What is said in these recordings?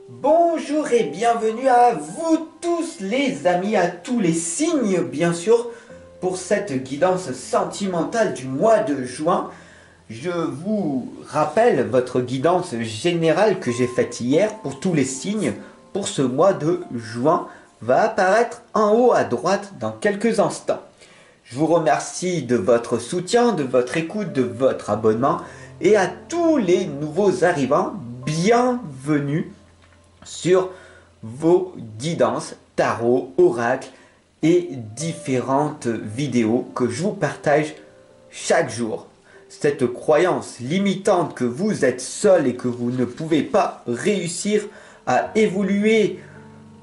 Bonjour et bienvenue à vous tous les amis, à tous les signes bien sûr, pour cette guidance sentimentale du mois de juin. Je vous rappelle votre guidance générale que j'ai faite hier pour tous les signes pour ce mois de juin va apparaître en haut à droite dans quelques instants. Je vous remercie de votre soutien, de votre écoute, de votre abonnement et à tous les nouveaux arrivants, bienvenue sur vos guidances, tarot, oracles et différentes vidéos que je vous partage chaque jour. Cette croyance limitante que vous êtes seul et que vous ne pouvez pas réussir à évoluer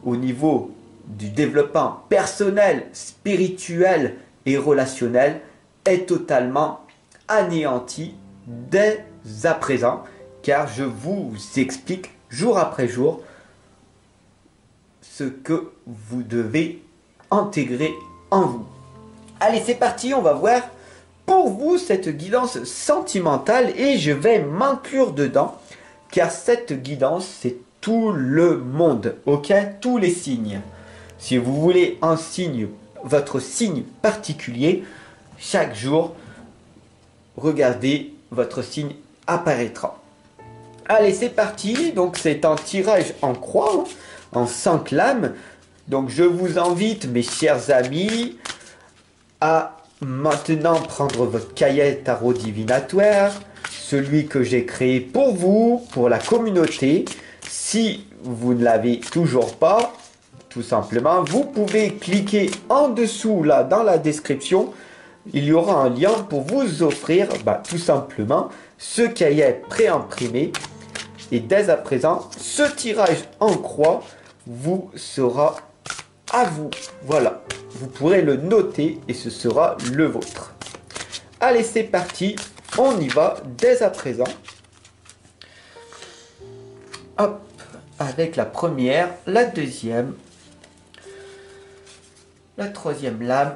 au niveau du développement personnel, spirituel et relationnel est totalement anéantie dès à présent, car je vous explique jour après jour ce que vous devez intégrer en vous. Allez, c'est parti, on va voir pour vous cette guidance sentimentale et je vais m'inclure dedans car cette guidance c'est tout le monde, ok? Tous les signes. Si vous voulez un signe, votre signe particulier, chaque jour, regardez, votre signe apparaîtra. Allez, c'est parti. Donc, c'est un tirage en croix, en 5 lames. Donc, je vous invite, mes chers amis, à maintenant prendre votre cahier tarot divinatoire, celui que j'ai créé pour vous, pour la communauté. Si vous ne l'avez toujours pas, tout simplement, vous pouvez cliquer en dessous, là, dans la description. Il y aura un lien pour vous offrir, tout simplement, ce cahier préimprimé. Et dès à présent, ce tirage en croix vous sera à vous. Voilà, vous pourrez le noter et ce sera le vôtre. Allez, c'est parti, on y va dès à présent. Hop, avec la première, la deuxième, la troisième lame.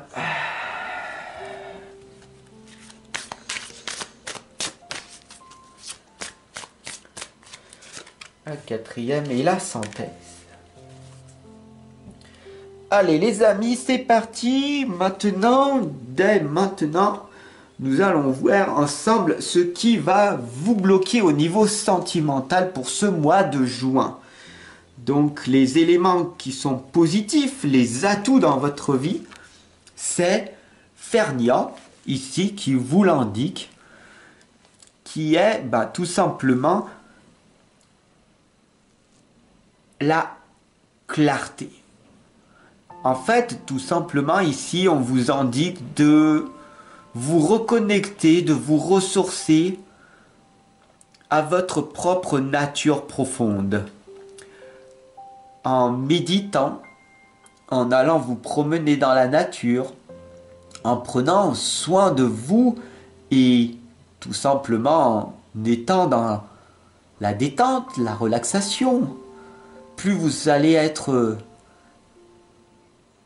La quatrième et la synthèse. Allez les amis, c'est parti. Maintenant, dès maintenant, nous allons voir ensemble ce qui va vous bloquer au niveau sentimental pour ce mois de juin. Donc les éléments qui sont positifs, les atouts dans votre vie, c'est Fernia, ici, qui vous l'indique, qui est tout simplement la clarté. En fait, tout simplement, ici, on vous indique de vous reconnecter, de vous ressourcer à votre propre nature profonde. En méditant, en allant vous promener dans la nature, en prenant soin de vous et tout simplement en étant dans la détente, la relaxation. Plus vous allez être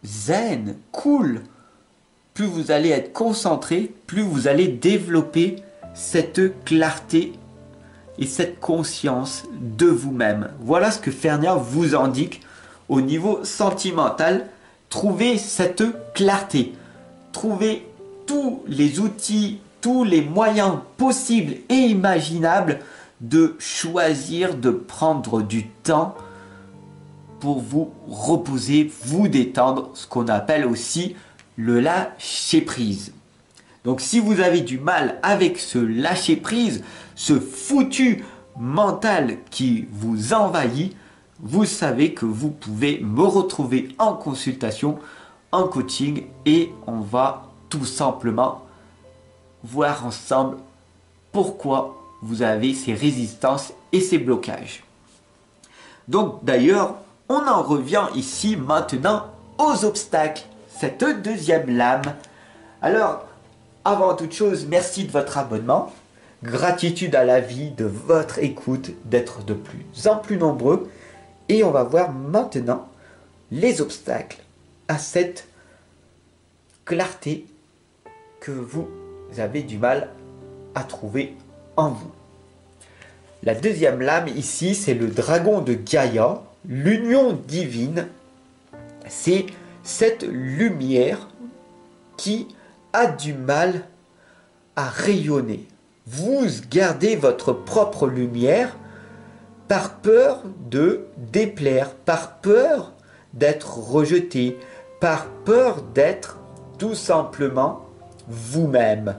zen, cool, plus vous allez être concentré, plus vous allez développer cette clarté et cette conscience de vous-même. Voilà ce que Fernia vous indique au niveau sentimental. Trouvez cette clarté. Trouvez tous les outils, tous les moyens possibles et imaginables de choisir de prendre du temps pour vous reposer, vous détendre, ce qu'on appelle aussi le lâcher prise. Donc si vous avez du mal avec ce lâcher prise, ce foutu mental qui vous envahit, vous savez que vous pouvez me retrouver en consultation, en coaching et on va tout simplement voir ensemble pourquoi vous avez ces résistances et ces blocages. Donc d'ailleurs, on en revient ici maintenant aux obstacles, cette deuxième lame. Alors, avant toute chose, merci de votre abonnement. Gratitude à la vie, de votre écoute, d'être de plus en plus nombreux. Et on va voir maintenant les obstacles à cette clarté que vous avez du mal à trouver en vous. La deuxième lame ici, c'est le dragon de Gaïa, l'union divine. C'est cette lumière qui a du mal à rayonner. Vous gardez votre propre lumière par peur de déplaire, par peur d'être rejeté, par peur d'être tout simplement vous-même.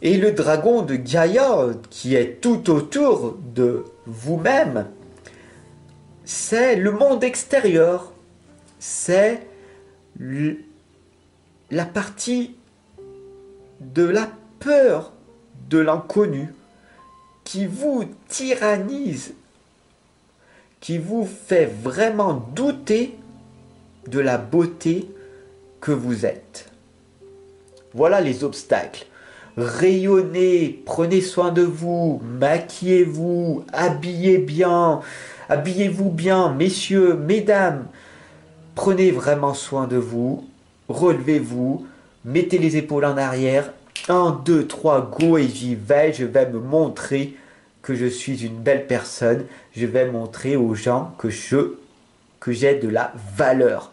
Et le dragon de Gaïa, qui est tout autour de vous-même, c'est le monde extérieur, c'est la partie de la peur de l'inconnu qui vous tyrannise, qui vous fait vraiment douter de la beauté que vous êtes. Voilà les obstacles. Rayonnez, prenez soin de vous, maquillez-vous, habillez-vous bien, messieurs, mesdames. Prenez vraiment soin de vous, relevez-vous, mettez les épaules en arrière. 1, 2, 3, go et j'y vais, je vais me montrer que je suis une belle personne, je vais montrer aux gens que j'ai de la valeur.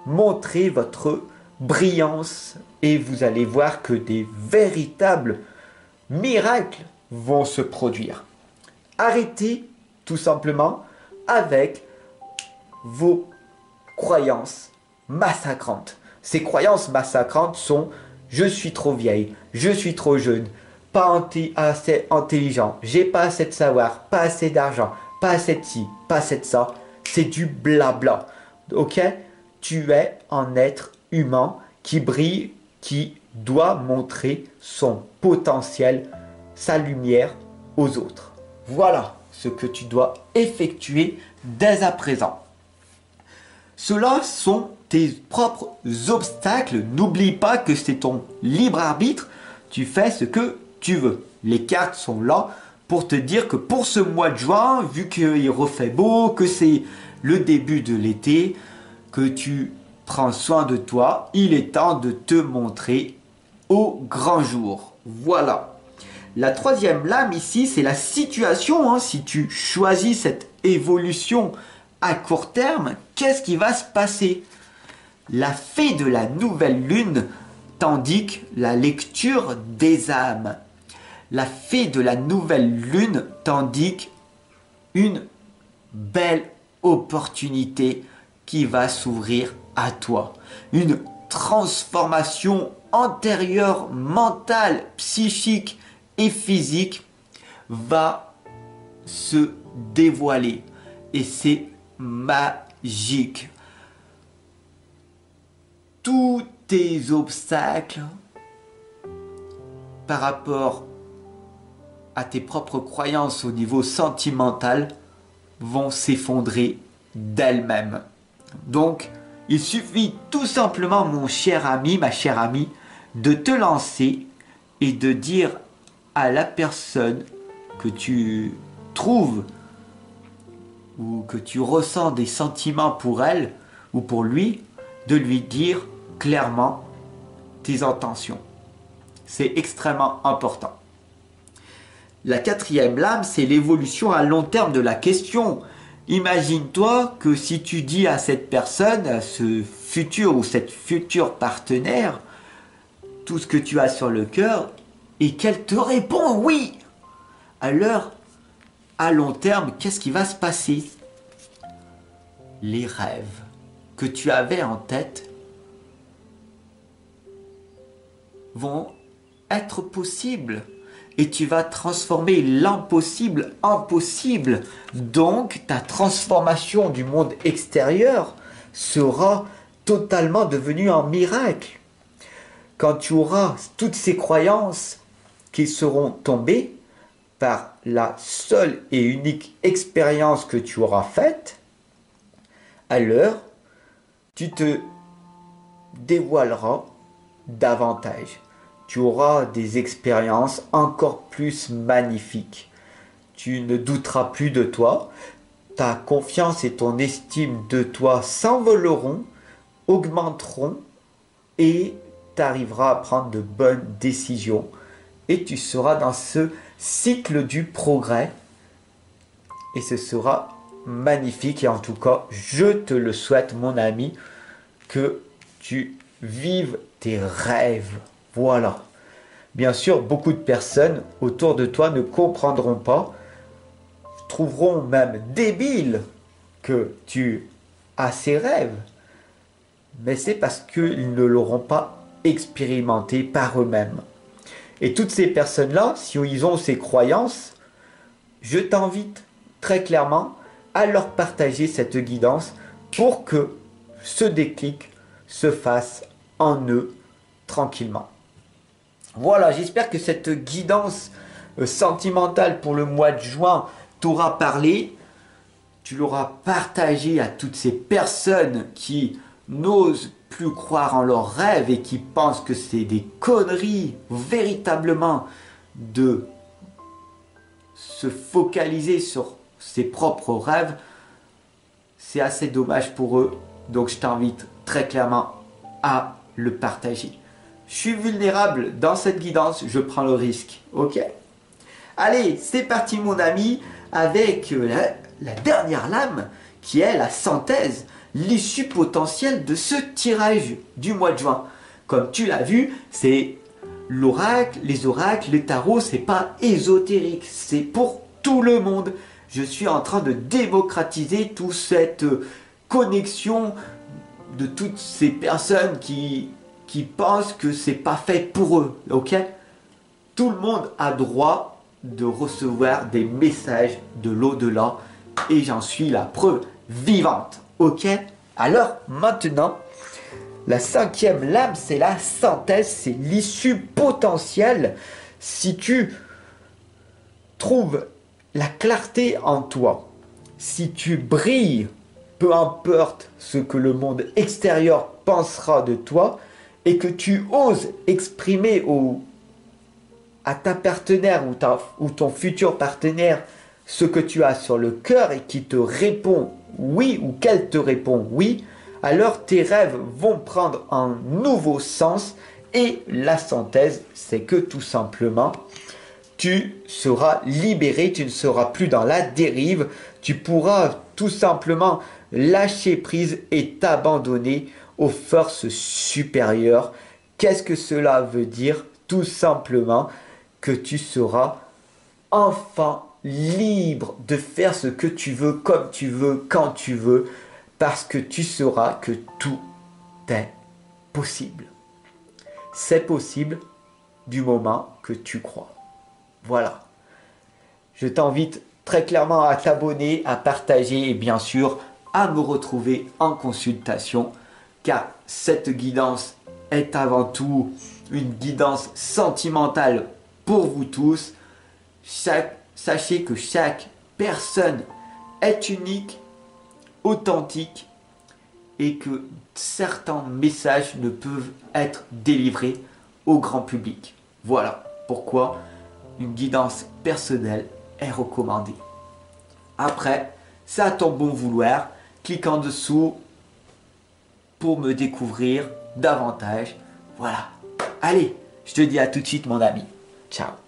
Montrez votre brillance et vous allez voir que des véritables miracles vont se produire. Arrêtez tout simplement avec vos croyances massacrantes. Ces croyances massacrantes sont: je suis trop vieille, je suis trop jeune, pas assez intelligent, j'ai pas assez de savoir, pas assez d'argent, pas assez de ci, pas assez de ça. C'est du blabla. Ok? Tu es un être humain qui brille, qui doit montrer son potentiel, sa lumière aux autres. Voilà ce que tu dois effectuer dès à présent. Ceux-là sont tes propres obstacles. N'oublie pas que c'est ton libre arbitre. Tu fais ce que tu veux. Les cartes sont là pour te dire que pour ce mois de juin, vu qu'il refait beau, que c'est le début de l'été, que tu prends soin de toi, il est temps de te montrer au grand jour. Voilà. La troisième lame ici, c'est la situation. Si tu choisis cette évolution à court terme, qu'est-ce qui va se passer? La fée de la nouvelle lune t'indique la lecture des âmes. La fée de la nouvelle lune t'indique une belle opportunité qui va s'ouvrir à toi. Une transformation antérieure, mentale, psychique et physique va se dévoiler. Et c'est magique. Tous tes obstacles par rapport à tes propres croyances au niveau sentimental vont s'effondrer d'elles-mêmes. Donc, il suffit tout simplement, mon cher ami, ma chère amie, de te lancer et de dire à la personne que tu trouves ou que tu ressens des sentiments pour elle ou pour lui, de lui dire clairement tes intentions. C'est extrêmement important. La quatrième lame, c'est l'évolution à long terme de la question. Imagine-toi que si tu dis à cette personne, à ce futur ou cette future partenaire, tout ce que tu as sur le cœur et qu'elle te répond oui. Alors, à long terme, qu'est-ce qui va se passer? Les rêves que tu avais en tête vont être possibles. Et tu vas transformer l'impossible en possible. Donc, ta transformation du monde extérieur sera totalement devenue un miracle. Quand tu auras toutes ces croyances qui seront tombées par la seule et unique expérience que tu auras faite, alors tu te dévoileras davantage. Tu auras des expériences encore plus magnifiques. Tu ne douteras plus de toi. Ta confiance et ton estime de toi s'envoleront, augmenteront et tu arriveras à prendre de bonnes décisions. Et tu seras dans ce cycle du progrès et ce sera magnifique. Et en tout cas, je te le souhaite, mon ami, que tu vives tes rêves. Voilà. Bien sûr, beaucoup de personnes autour de toi ne comprendront pas, trouveront même débile que tu as ces rêves. Mais c'est parce qu'ils ne l'auront pas expérimenté par eux-mêmes. Et toutes ces personnes-là, si ils ont ces croyances, je t'invite très clairement à leur partager cette guidance pour que ce déclic se fasse en eux tranquillement. Voilà, j'espère que cette guidance sentimentale pour le mois de juin t'aura parlé. Tu l'auras partagé à toutes ces personnes qui n'osent plus croire en leurs rêves et qui pensent que c'est des conneries véritablement de se focaliser sur ses propres rêves. C'est assez dommage pour eux, donc je t'invite très clairement à le partager. Je suis vulnérable dans cette guidance, je prends le risque, ok? Allez, c'est parti mon ami, avec la dernière lame, qui est la synthèse, l'issue potentielle de ce tirage du mois de juin. Comme tu l'as vu, c'est l'oracle, les tarots, c'est pas ésotérique, c'est pour tout le monde. Je suis en train de démocratiser toute cette connexion de toutes ces personnes qui pensent que c'est pas fait pour eux, ok? Tout le monde a droit de recevoir des messages de l'au-delà et j'en suis la preuve vivante, ok? Alors maintenant, la cinquième lame, c'est la synthèse, c'est l'issue potentielle. Si tu trouves la clarté en toi, si tu brilles, peu importe ce que le monde extérieur pensera de toi, et que tu oses exprimer à ta partenaire ou ton futur partenaire ce que tu as sur le cœur et qui te répond oui ou qu'elle te répond oui, alors tes rêves vont prendre un nouveau sens et la synthèse, c'est que tout simplement, tu seras libéré, tu ne seras plus dans la dérive, tu pourras tout simplement lâcher prise et t'abandonner aux forces supérieures. Qu'est-ce que cela veut dire? Tout simplement que tu seras enfin libre de faire ce que tu veux, comme tu veux, quand tu veux, parce que tu sauras que tout est possible. C'est possible du moment que tu crois. Voilà. Je t'invite très clairement à t'abonner, à partager et bien sûr à me retrouver en consultation car cette guidance est avant tout une guidance sentimentale pour vous tous. Sachez que chaque personne est unique, authentique et que certains messages ne peuvent être délivrés au grand public. Voilà pourquoi une guidance personnelle est recommandée. Après, c'est à ton bon vouloir. Clique en dessous pour me découvrir davantage. Voilà. Allez, je te dis à tout de suite mon ami. Ciao.